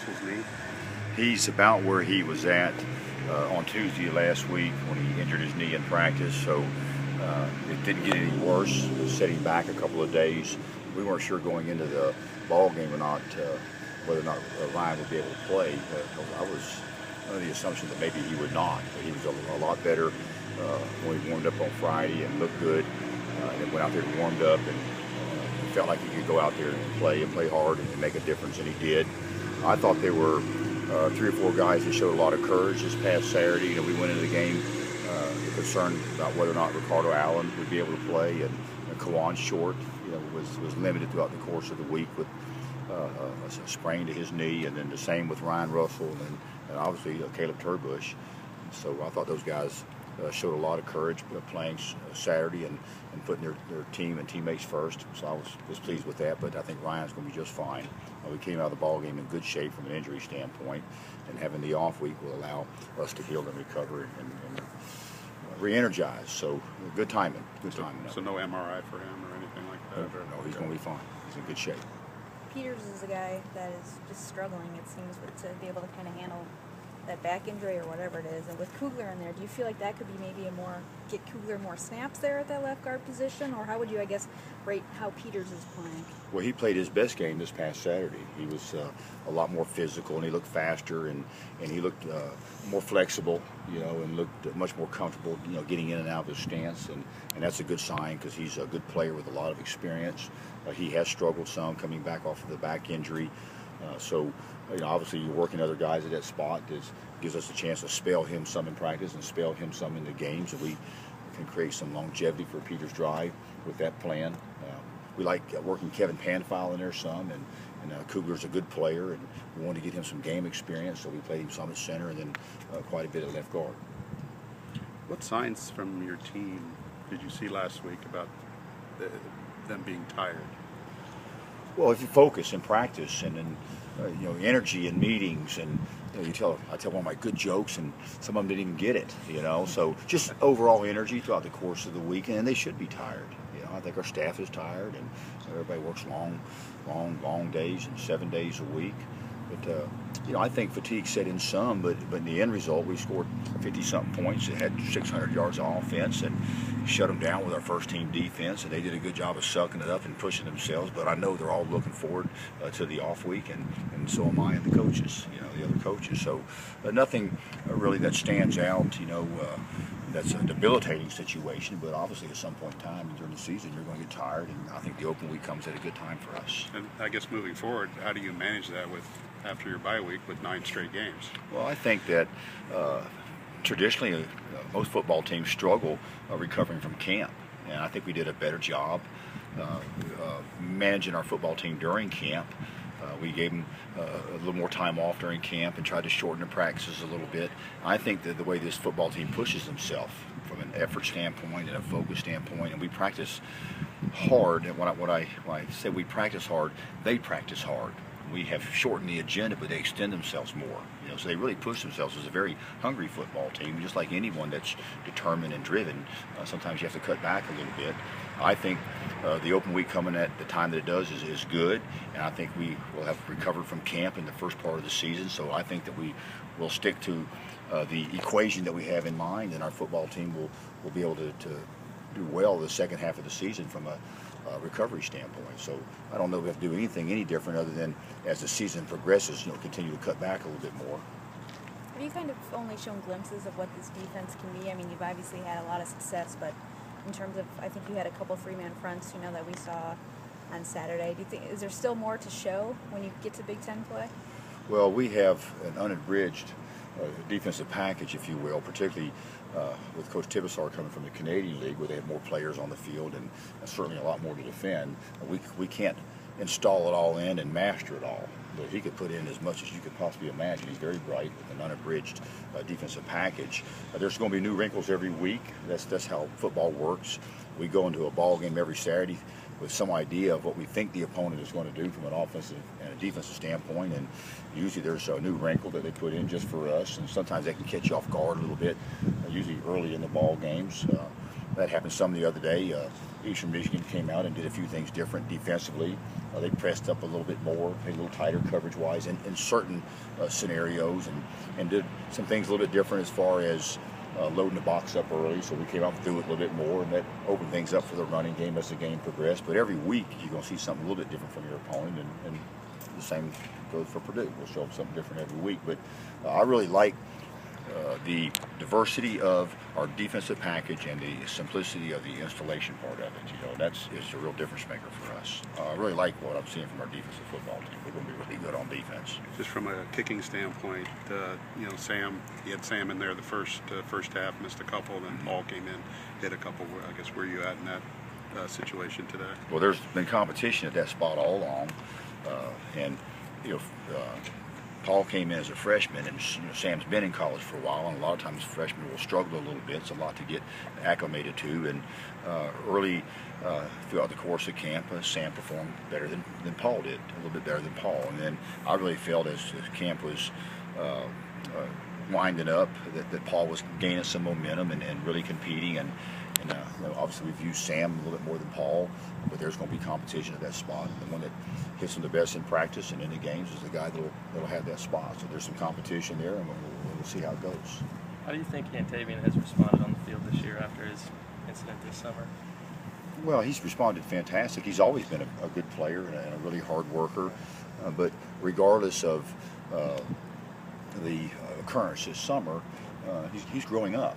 Russell's knee? He's about where he was at on Tuesday last week when he injured his knee in practice, so it didn't get any worse. It was setting back a couple of days. We weren't sure going into the ball game or not whether or not Ryan would be able to play. I was under the assumption that maybe he would not. But he was a lot better when he warmed up on Friday and looked good. And then went out there and warmed up and felt like he could go out there and play hard and make a difference, and he did. I thought there were 3 or 4 guys that showed a lot of courage this past Saturday. We went into the game concerned about whether or not Ricardo Allen would be able to play, and Kawan Short, was limited throughout the course of the week with a sprain to his knee, and then the same with Ryan Russell and obviously Caleb Turbush. So I thought those guys showed a lot of courage playing Saturday and putting their team and teammates first. So I was pleased with that, but I think Ryan's going to be just fine. We came out of the ball game in good shape from an injury standpoint, and having the off week will allow us to heal and recover and re-energize. So good timing. So no MRI for him or anything like that? No, he's going to be fine. He's in good shape. Peters is a guy that is just struggling, it seems, to be able to kind of handle that back injury or whatever it is. And with Kugler in there, do you feel like that could be maybe get Kugler more snaps there at that left guard position? Or how would you, I guess, rate how Peters is playing? Well, he played his best game this past Saturday. He was a lot more physical, and he looked faster, and he looked more flexible, and looked much more comfortable, getting in and out of his stance. And that's a good sign because he's a good player with a lot of experience. He has struggled some coming back off of the back injury. So obviously you're working other guys at that spot. This gives us a chance to spell him some in practice and spell him some in the games, so we can create some longevity for Peters' drive with that plan. We like working Kevin Panfile in there some, and Kugler's a good player, and we wanted to get him some game experience, so we played him some at center and then quite a bit at left guard. What signs from your team did you see last week about them being tired? Well, if you focus in practice and then energy in meetings, and I tell one of my good jokes, and some of them didn't even get it. So just overall energy throughout the course of the week, and they should be tired. I think our staff is tired, and everybody works long days and 7 days a week. But I think fatigue set in some, but in the end result, we scored 50-something points. It had 600 yards of offense and shut them down with our first-team defense, and they did a good job of sucking it up and pushing themselves. But I know they're all looking forward to the off week, and so am I and the coaches, the other coaches. So nothing really that stands out, that's a debilitating situation, but obviously at some point in time during the season you're going to get tired, and I think the open week comes at a good time for us. And I guess moving forward, how do you manage that after your bye week with 9 straight games? Well, I think that traditionally most football teams struggle recovering from camp, and I think we did a better job managing our football team during camp. We gave them a little more time off during camp and tried to shorten the practices a little bit. I think that the way this football team pushes themselves from an effort standpoint and a focus standpoint, and we practice hard. And when I say we practice hard, they practice hard. We have shortened the agenda, but they extend themselves more. So they really push themselves as a very hungry football team, just like anyone that's determined and driven. Sometimes you have to cut back a little bit. I think the open week coming at the time that it does is good, and I think we will have recovered from camp in the first part of the season. So I think that we will stick to the equation that we have in mind, and our football team will be able to do well the second half of the season from a recovery standpoint. So I don't know if we have to do anything any different other than as the season progresses, continue to cut back a little bit more. Have you kind of only shown glimpses of what this defense can be? I mean, you've obviously had a lot of success, but in terms of, I think you had a couple 3-man fronts, that we saw on Saturday. Do you think, is there still more to show when you get to Big Ten play? Well, we have an unabridged defensive package, if you will, particularly with Coach Tibesar coming from the Canadian League, where they have more players on the field and certainly a lot more to defend. We can't install it all in and master it all, but he could put in as much as you could possibly imagine. He's very bright with an unabridged defensive package. There's going to be new wrinkles every week. That's how football works. We go into a ball game every Saturday with some idea of what we think the opponent is going to do from an offensive and a defensive standpoint, and usually there's a new wrinkle that they put in just for us, and sometimes they can catch you off guard a little bit, usually early in the ball games. That happened some the other day. Eastern Michigan came out and did a few things different defensively. They pressed up a little bit more, a little tighter coverage-wise in certain scenarios, and did some things a little bit different as far as loading the box up early. So we came out and threw it a little bit more, and that opened things up for the running game as the game progressed. But every week you're going to see something a little bit different from your opponent, and the same goes for Purdue. We'll show them something different every week. But I really like the diversity of our defensive package and the simplicity of the installation part of it. That's a real difference maker for us. I really like what I'm seeing from our defensive football team. We're going to be really good on defense. Just from a kicking standpoint, Sam, you had Sam in there the first half, missed a couple, then Paul came in, hit a couple. I guess where you at in that situation today? Well, there's been competition at that spot all along, and Paul came in as a freshman, and Sam's been in college for a while, and a lot of times freshmen will struggle a little bit. It's a lot to get acclimated to, and early throughout the course of camp, Sam performed better than Paul did, a little bit better than Paul. And then I really felt as camp was winding up that Paul was gaining some momentum and really competing, and obviously we've used Sam a little bit more than Paul, but there's going to be competition at that spot. The one that hits him the best in practice and in the games is the guy that'll have that spot. So there's some competition there, and we'll see how it goes. How do you think Antavian has responded on the field this year after his incident this summer? Well, he's responded fantastic. He's always been a good player and a really hard worker, but regardless of the occurrence this summer, he's growing up.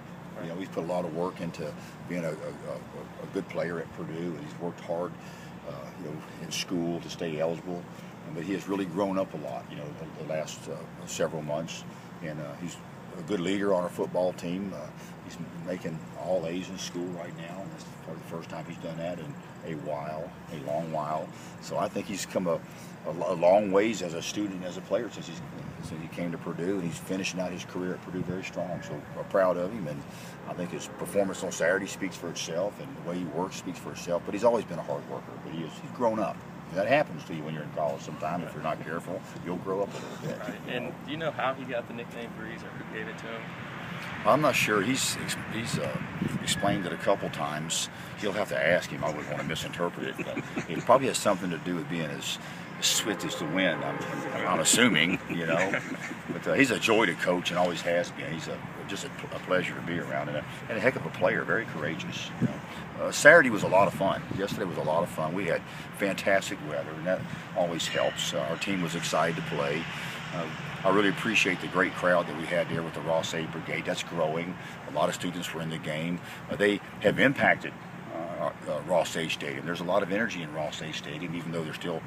He's put a lot of work into being a good player at Purdue, and he's worked hard, in school to stay eligible. But he has really grown up a lot, the last several months, and he's a good leader on our football team. He's making all A's in school right now, and that's probably the first time he's done that in a long while. So I think he's come a long ways as a student and as a player since he came to Purdue, and he's finishing out his career at Purdue very strong. So we're proud of him, and I think his performance on Saturday speaks for itself, and the way he works speaks for itself. But he's always been a hard worker, but he's grown up. That happens to you when you're in college sometime. If you're not careful, you'll grow up a little bit. Right. And do you know how he got the nickname Breeze, or who gave it to him? I'm not sure. He's explained it a couple times. He'll have to ask him. I wouldn't want to misinterpret it, but it probably has something to do with being as swift as the wind. I'm assuming, But he's a joy to coach and always has been. He's just a pleasure to be around, and a heck of a player. Very courageous. Saturday was a lot of fun. Yesterday was a lot of fun. We had fantastic weather, and that always helps. Our team was excited to play. I really appreciate the great crowd that we had there with the Ross Aid Brigade. That's growing. A lot of students were in the game. They have impacted Ross Aid Stadium. There's a lot of energy in Ross Aid Stadium, even though there's still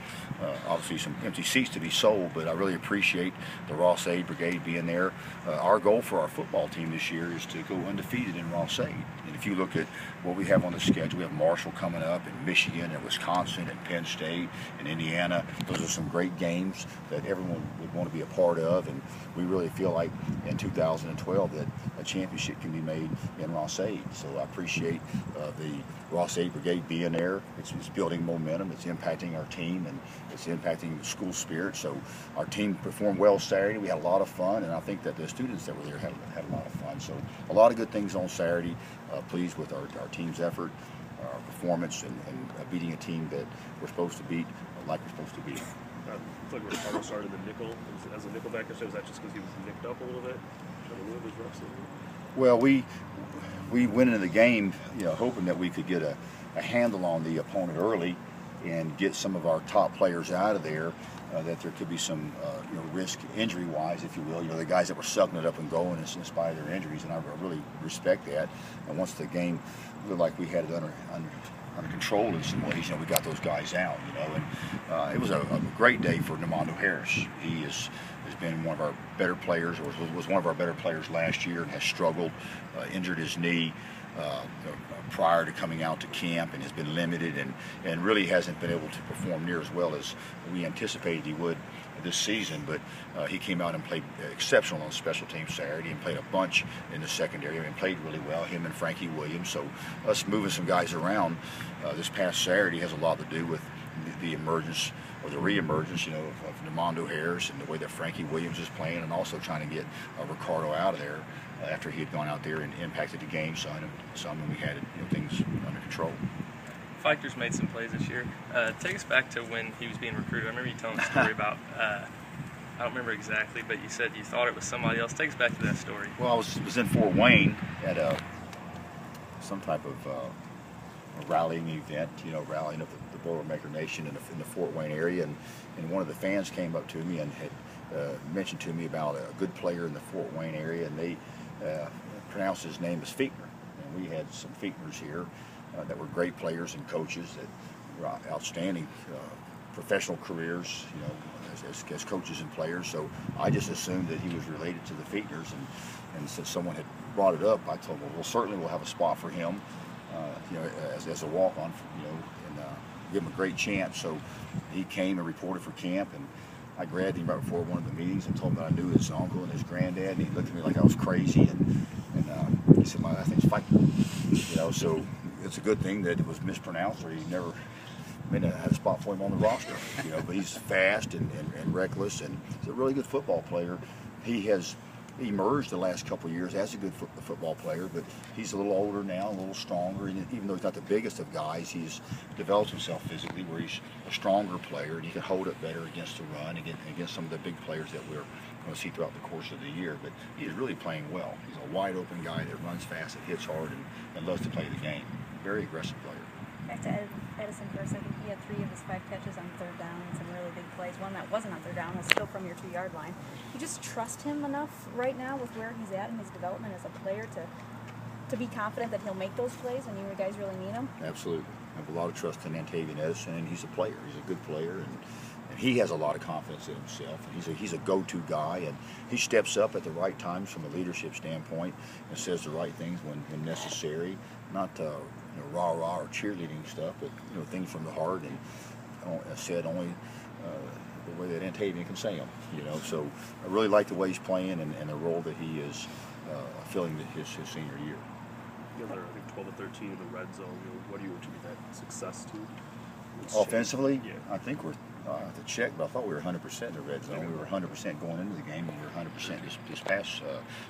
obviously some empty seats to be sold, but I really appreciate the Ross Aid Brigade being there. Our goal for our football team this year is to go undefeated in Ross Aid. And if you look at what we have on the schedule, we have Marshall coming up, and Michigan, and Wisconsin, and Penn State, and Indiana. Those are some great games that everyone would want to be a part of, and we really feel like in 2012 that a championship can be made in Ross Aid. So I appreciate the Ross Aid Brigade being there. It's building momentum. It's impacting our team, and it's impacting the school spirit. So our team performed well Saturday. We had a lot of fun, and I think that the students that were there had a lot of fun. So a lot of good things on Saturday. Pleased with our team's effort, our performance, and beating a team that we're supposed to beat like we're supposed to beat. It's like Ricardo started the nickel as a nickelback. So was that just because he was nicked up a little bit? Well, we went into the game, hoping that we could get a handle on the opponent early and get some of our top players out of there. That there could be some risk injury-wise, if you will. The guys that were sucking it up and going in spite of their injuries, and I really respect that. And once the game looked like we had it under control in some ways, we got those guys out. And it was a great day for Namondo Harris. He has been one of our better players, or was one of our better players last year, and has struggled, injured his knee prior to coming out to camp, and has been limited and really hasn't been able to perform near as well as we anticipated he would this season. But he came out and played exceptional on special teams Saturday, and played a bunch in the secondary and played really well, him and Frankie Williams. So us moving some guys around this past Saturday has a lot to do with the emergence or the re-emergence, of Namondo Harris and the way that Frankie Williams is playing, and also trying to get Ricardo out of there after he had gone out there and impacted the game some, and we had things under control. Feichter's made some plays this year. Take us back to when he was being recruited. I remember you telling a story about, I don't remember exactly, but you said you thought it was somebody else. Take us back to that story. Well, I was in Fort Wayne at some type of a rallying event, rallying of the Boilermaker Nation in the Fort Wayne area, and one of the fans came up to me and had mentioned to me about a good player in the Fort Wayne area, and they pronounced his name as Featner. And we had some Featners here that were great players and coaches that were outstanding professional careers, as coaches and players. So I just assumed that he was related to the Featners, and since someone had brought it up, I told them, well, certainly we'll have a spot for him, as a walk-on, and give him a great chance. So he came and reported for camp, and I grabbed him right before one of the meetings and told him that I knew his uncle and his granddad, and he looked at me like I was crazy, and he said, I think it's Feichter. So it's a good thing that it was mispronounced, or he never had a spot for him on the roster. But he's fast and reckless, and he's a really good football player. He has emerged the last couple of years as a good football player, but he's a little older now, a little stronger, and even though he's not the biggest of guys, he's developed himself physically where he's a stronger player, and he can hold it better against the run, against some of the big players that we're going to see throughout the course of the year. But he's really playing well. He's a wide open guy that runs fast, that hits hard, and loves to play the game. Very aggressive player. Back to Edison for a second. He had 3 of his 5 catches on 3rd down and some really big plays. One that wasn't on 3rd down was still from your 2-yard line. You just trust him enough right now with where he's at in his development as a player to be confident that he'll make those plays when you guys really need him? Absolutely. I have a lot of trust in Antavian Edison, and he's a player. He's a good player, and he has a lot of confidence in himself. He's a go-to guy, and he steps up at the right times from a leadership standpoint and says the right things when necessary. Not rah-rah or cheerleading stuff, but things from the heart, and said only the way that Antavian can say them. So I really like the way he's playing and the role that he is filling his senior year. You know, I think 12 or 13 in the red zone. What do you attribute that success to? Offensively, yeah. I think we're I have to check, but I thought we were 100% in the red zone. We were 100% going into the game, and we were 100% this past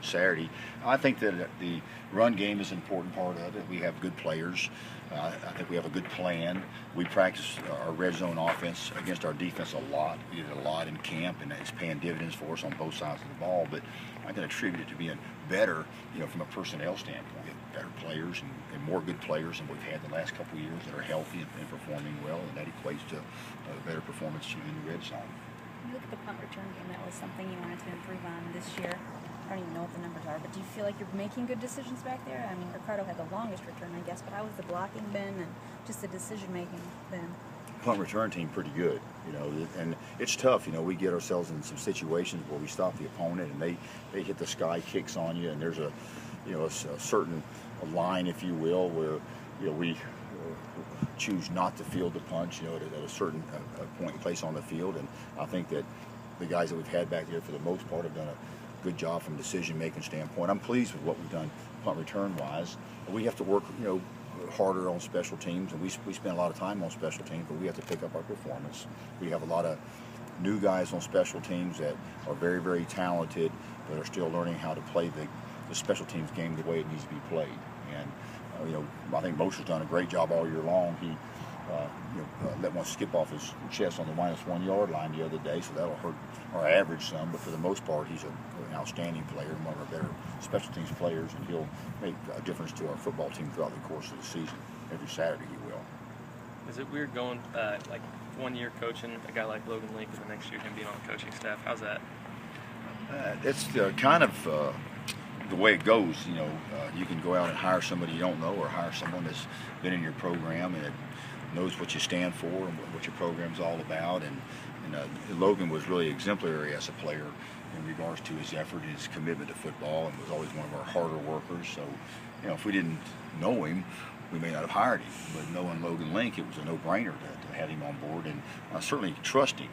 Saturday. I think that the run game is an important part of it. We have good players. I think we have a good plan. We practice our red zone offense against our defense a lot. We did a lot in camp, and it's paying dividends for us on both sides of the ball. But I can attribute it to being better, from a personnel standpoint. We have better players and more good players than we've had the last couple of years that are healthy and performing well, and that equates to better performance in the red zone. You look at the punt return game, that was something you wanted to improve on this year. I don't even know what the numbers are, but do you feel like you're making good decisions back there? I mean, Ricardo had the longest return, I guess, but how was the blocking been and just the decision-making been? Punt return team pretty good, and it's tough. We get ourselves in some situations where we stop the opponent and they hit the sky kicks on you, and there's a certain line, if you will, where we choose not to field the punch, at a certain point and place on the field. And I think that the guys that we've had back there for the most part have done a good job from a decision-making standpoint. I'm pleased with what we've done punt return-wise. We have to work, harder on special teams, and we spend a lot of time on special teams, but we have to pick up our performance. We have a lot of new guys on special teams that are very, very talented, but are still learning how to play the special teams game the way it needs to be played. And I think Mosher's done a great job all year long. He let one skip off his chest on the -1 yard line the other day, so that'll hurt our average some. But for the most part, he's an outstanding player, one of our better special teams players, and he'll make a difference to our football team throughout the course of the season. Every Saturday he will. Is it weird going like 1 year coaching a guy like Logan Lincoln, the next year him being on the coaching staff? How's that? It's kind of the way it goes. You can go out and hire somebody you don't know, or hire someone that's been in your program and knows what you stand for and what your program's all about. And Logan was really exemplary as a player in regards to his effort and his commitment to football, and was always one of our harder workers. So, if we didn't know him, we may not have hired him. But knowing Logan Link, it was a no-brainer to have him on board, and I certainly trust him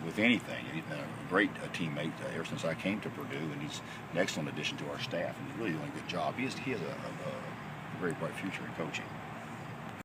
with anything. He's been a great teammate ever since I came to Purdue, and he's an excellent addition to our staff, and he's really doing a good job. He has a very bright future in coaching.